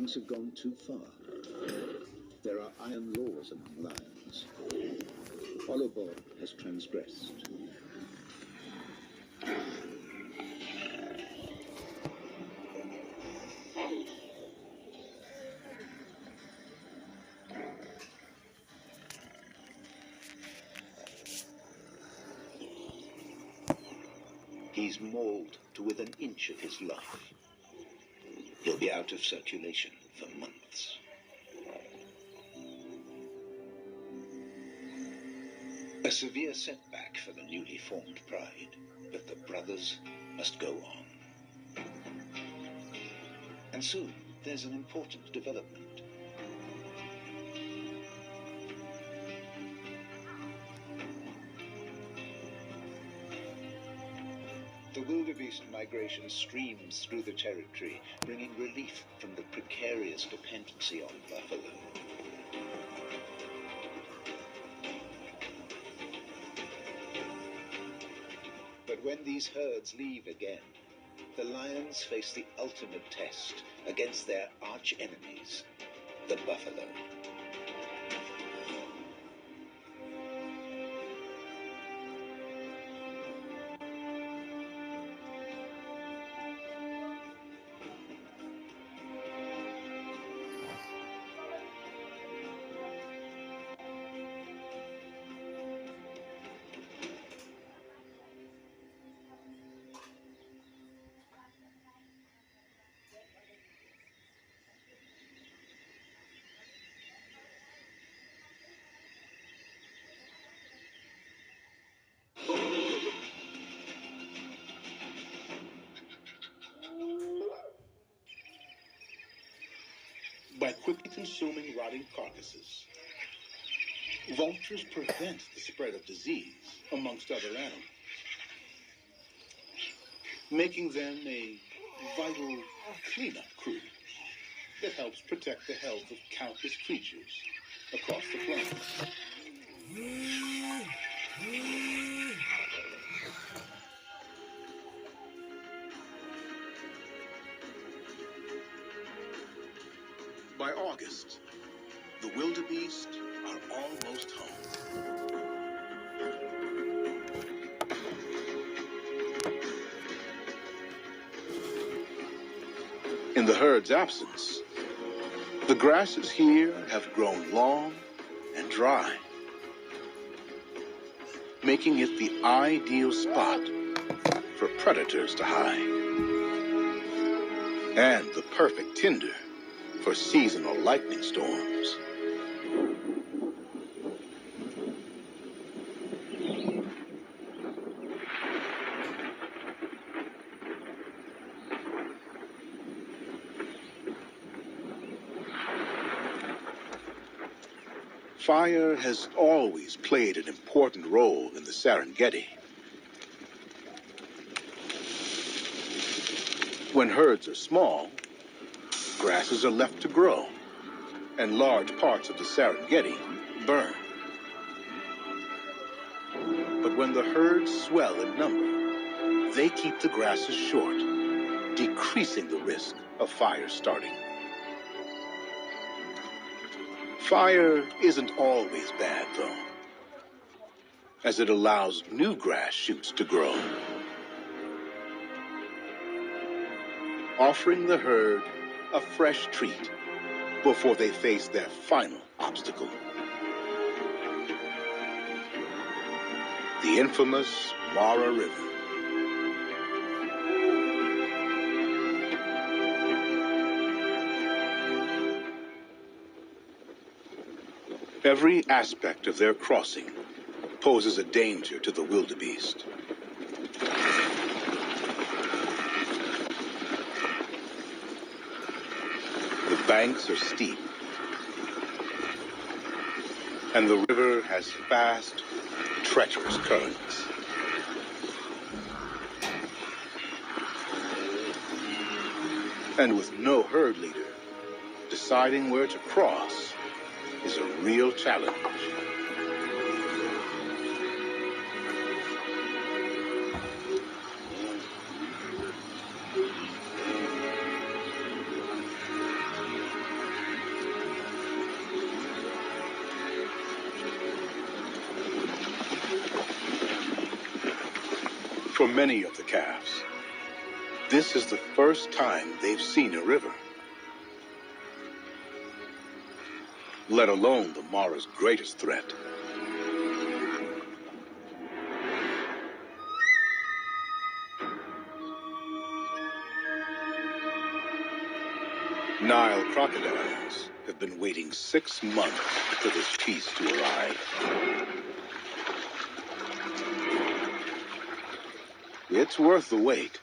things have gone too far. There are iron laws among lions. Olobor has transgressed. He's mauled to within an inch of his life. He'll be out of circulation for months. A severe setback for the newly formed pride, but the brothers must go on. And soon, there's an important development. The wildebeest migration streams through the territory, bringing relief from the precarious dependency on buffalo. But when these herds leave again, the lions face the ultimate test against their arch-enemies, the buffalo. By quickly consuming rotting carcasses, vultures prevent the spread of disease amongst other animals, making them a vital cleanup crew that helps protect the health of countless creatures across the planet. By August, the wildebeest are almost home. In the herd's absence, the grasses here have grown long and dry, making it the ideal spot for predators to hide, and the perfect tinder for seasonal lightning storms. Fire has always played an important role in the Serengeti. When herds are small, grasses are left to grow, and large parts of the Serengeti burn. But when the herds swell in number, they keep the grasses short, decreasing the risk of fire starting. Fire isn't always bad, though, as it allows new grass shoots to grow, offering the herd a fresh treat before they face their final obstacle. The infamous Mara River. Every aspect of their crossing poses a danger to the wildebeest. The banks are steep, and the river has fast, treacherous currents. And with no herd leader, deciding where to cross is a real challenge. For many of the calves, this is the first time they've seen a river, let alone the Mara's greatest threat. Nile crocodiles have been waiting 6 months for this peace to arrive. It's worth the wait.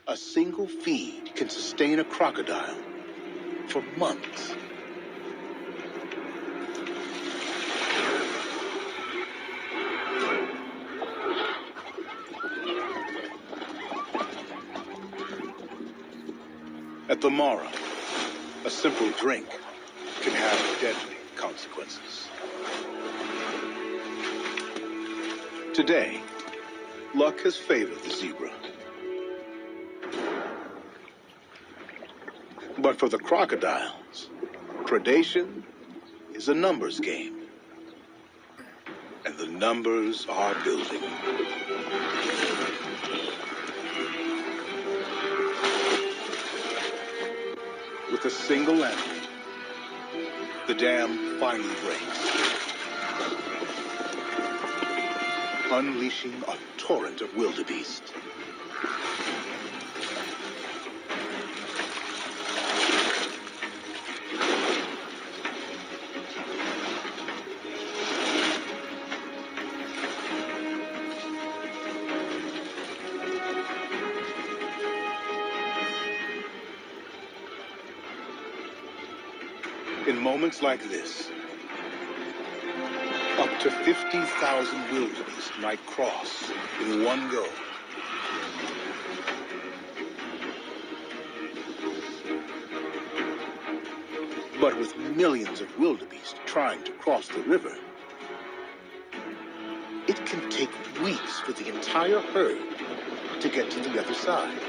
A single feed can sustain a crocodile for months. At the Mara, a simple drink can have deadly consequences. Today, luck has favored the zebra. But for the crocodiles, predation is a numbers game. And the numbers are building. With a single animal, the dam finally breaks, unleashing a torrent of wildebeest. In moments like this, up to 50,000 wildebeest might cross in one go. But with millions of wildebeest trying to cross the river, it can take weeks for the entire herd to get to the other side.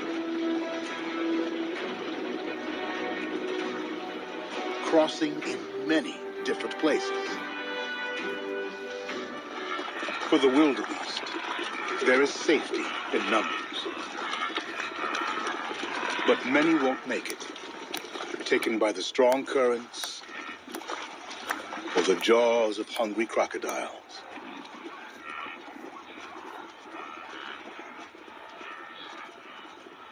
Crossing in many different places. For the wildebeest, there is safety in numbers. But many won't make it, taken by the strong currents or the jaws of hungry crocodiles.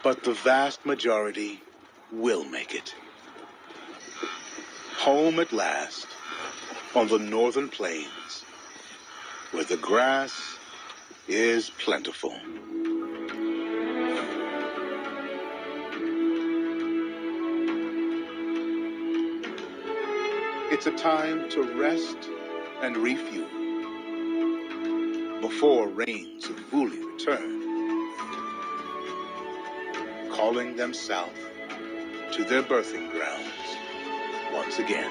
But the vast majority will make it. Home at last, on the northern plains, where the grass is plentiful. It's a time to rest and refuel before rains of Vuli return, calling them south to their birthing grounds once again.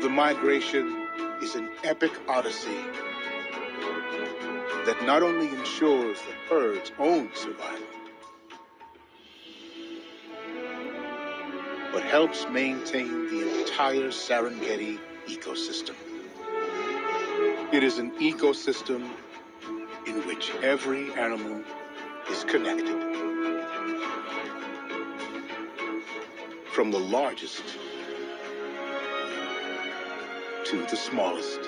The migration is an epic odyssey that not only ensures the herd's own survival, but helps maintain the entire Serengeti ecosystem. It is an ecosystem in which every animal is connected. From the largest to the smallest.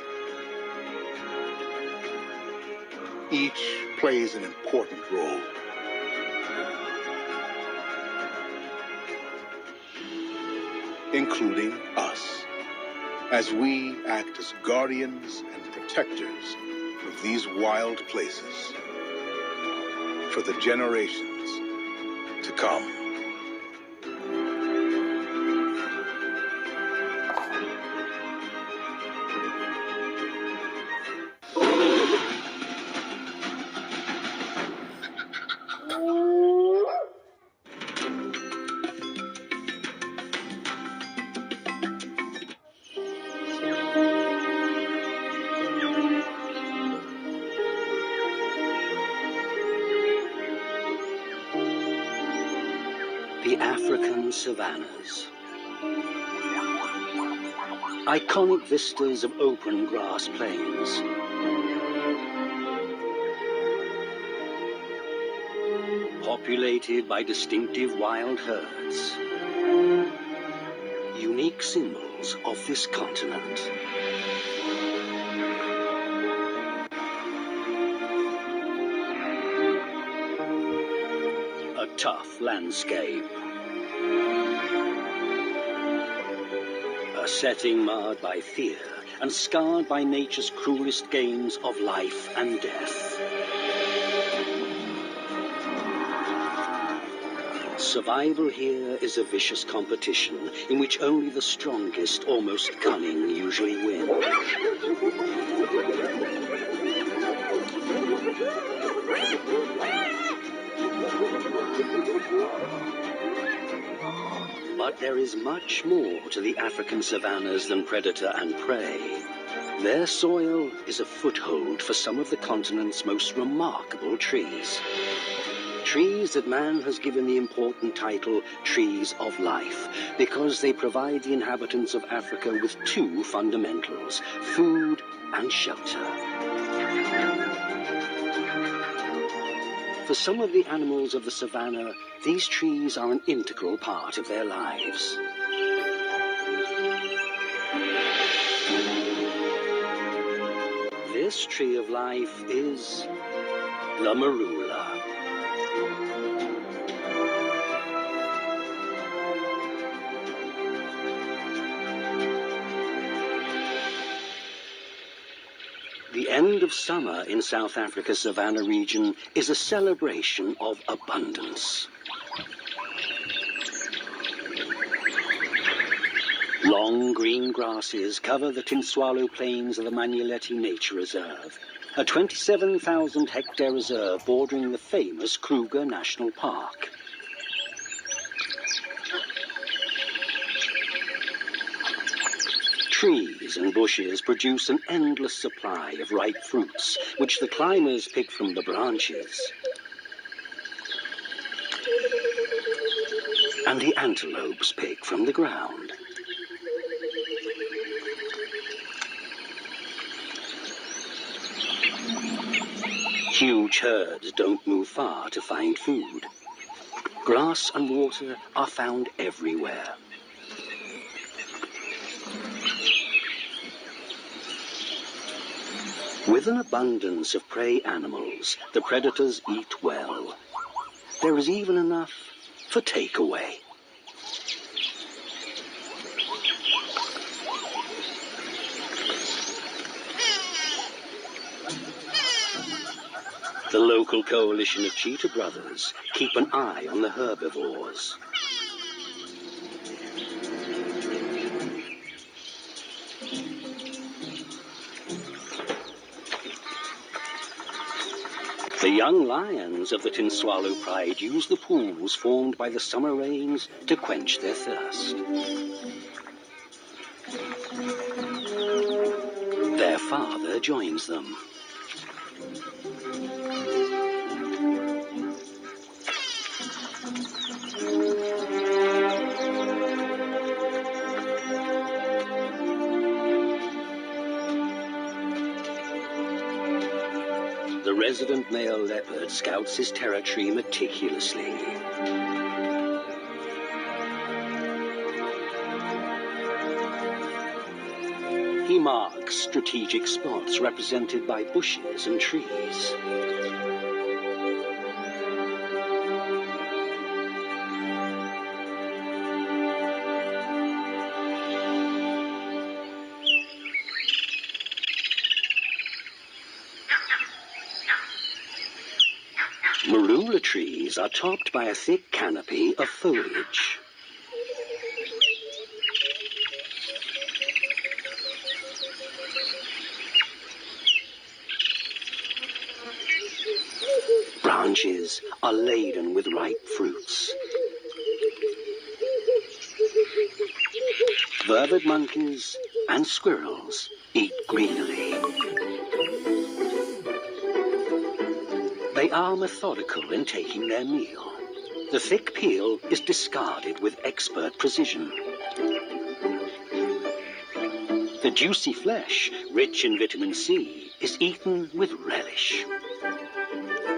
Each plays an important role. Including us, as we act as guardians and protectors of these wild places for the generations to come. African savannas. Iconic vistas of open grass plains. Populated by distinctive wild herds. Unique symbols of this continent. A tough landscape. A setting marred by fear and scarred by nature's cruelest games of life and death. Survival here is a vicious competition in which only the strongest or most cunning usually win. But there is much more to the African savannas than predator and prey. Their soil is a foothold for some of the continent's most remarkable trees. Trees that man has given the important title trees of life, because they provide the inhabitants of Africa with two fundamentals, food and shelter. For some of the animals of the savannah, these trees are an integral part of their lives. This tree of life is the marula. The end of summer in South Africa's savannah region is a celebration of abundance. Long green grasses cover the Tinswalo Plains of the Manyeleti Nature Reserve, a 27,000-hectare reserve bordering the famous Kruger National Park. Trees and bushes produce an endless supply of ripe fruits, which the climbers pick from the branches. And the antelopes pick from the ground. Huge herds don't move far to find food. Grass and water are found everywhere. With an abundance of prey animals, the predators eat well. There is even enough for takeaway. The local coalition of cheetah brothers keep an eye on the herbivores. The young lions of the Tinswalo pride use the pools formed by the summer rains to quench their thirst. Their father joins them. The resident male leopard scouts his territory meticulously. He marks strategic spots represented by bushes and trees. Marula trees are topped by a thick canopy of foliage. Branches are laden with ripe fruits. Vervet monkeys and squirrels eat greedily. They are methodical in taking their meal. The thick peel is discarded with expert precision. The juicy flesh, rich in vitamin C, is eaten with relish.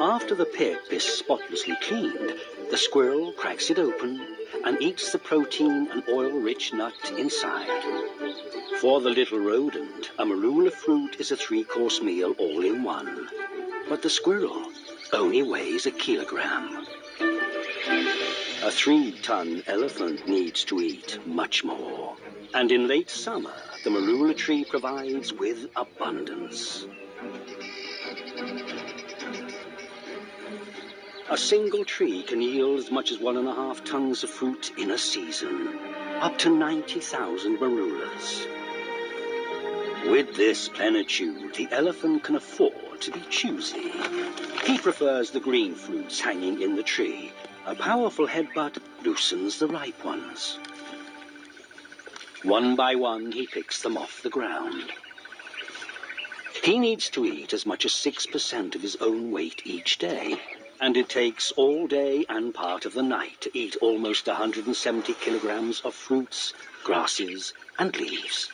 After the pig is spotlessly cleaned, the squirrel cracks it open and eats the protein and oil-rich nut inside. For the little rodent, a marula fruit is a 3-course meal all in one. But the squirrel only weighs 1 kilogram. A 3-ton elephant needs to eat much more. And in late summer, the marula tree provides with abundance. A single tree can yield as much as 1.5 tons of fruit in a season, up to 90,000 marulas. With this plenitude, the elephant can afford to be choosy. He prefers the green fruits hanging in the tree. A powerful headbutt loosens the ripe ones. One by one, he picks them off the ground. He needs to eat as much as 6% of his own weight each day, and it takes all day and part of the night to eat almost 170 kilograms of fruits, grasses, and leaves.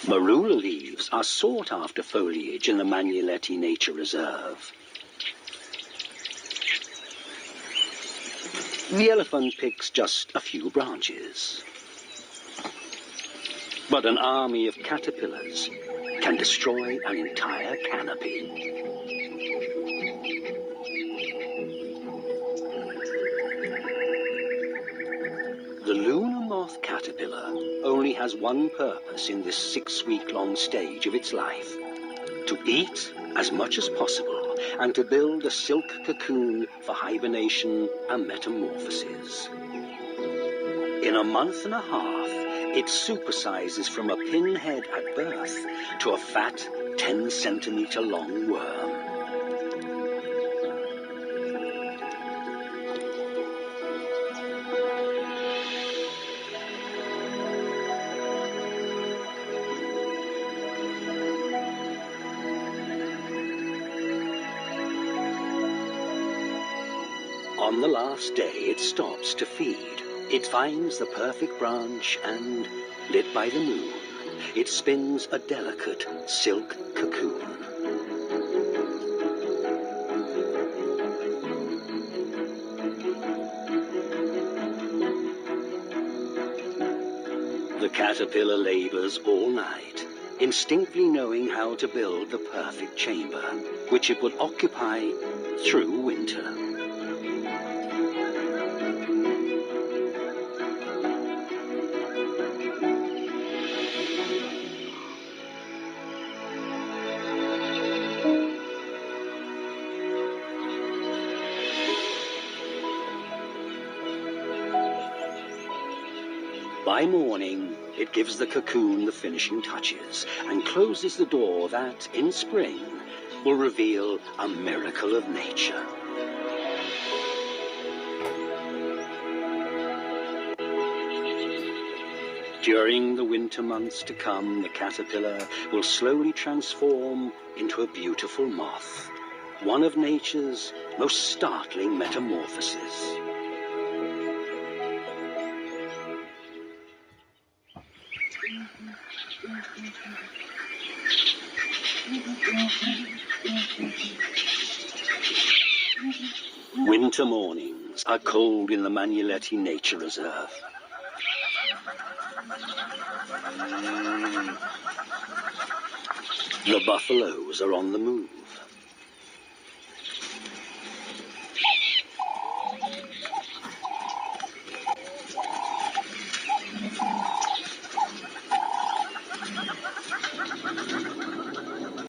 Marula leaves are sought-after foliage in the Magnoleti Nature Reserve. The elephant picks just a few branches. But an army of caterpillars can destroy an entire canopy. The lunar moth caterpillar only has one purpose in this 6-week-long stage of its life: to eat as much as possible and to build a silk cocoon for hibernation and metamorphosis. In a month and a half, it supersizes from a pinhead at birth to a fat 10-centimeter long worm. On the last day it stops to feed. It finds the perfect branch and, lit by the moon, it spins a delicate silk cocoon. The caterpillar labors all night, instinctively knowing how to build the perfect chamber, which it would occupy through winter. By morning, it gives the cocoon the finishing touches and closes the door that, in spring, will reveal a miracle of nature. During the winter months to come, the caterpillar will slowly transform into a beautiful moth, one of nature's most startling metamorphoses. Winter mornings are cold in the Magnoleti Nature Reserve. The buffaloes are on the move.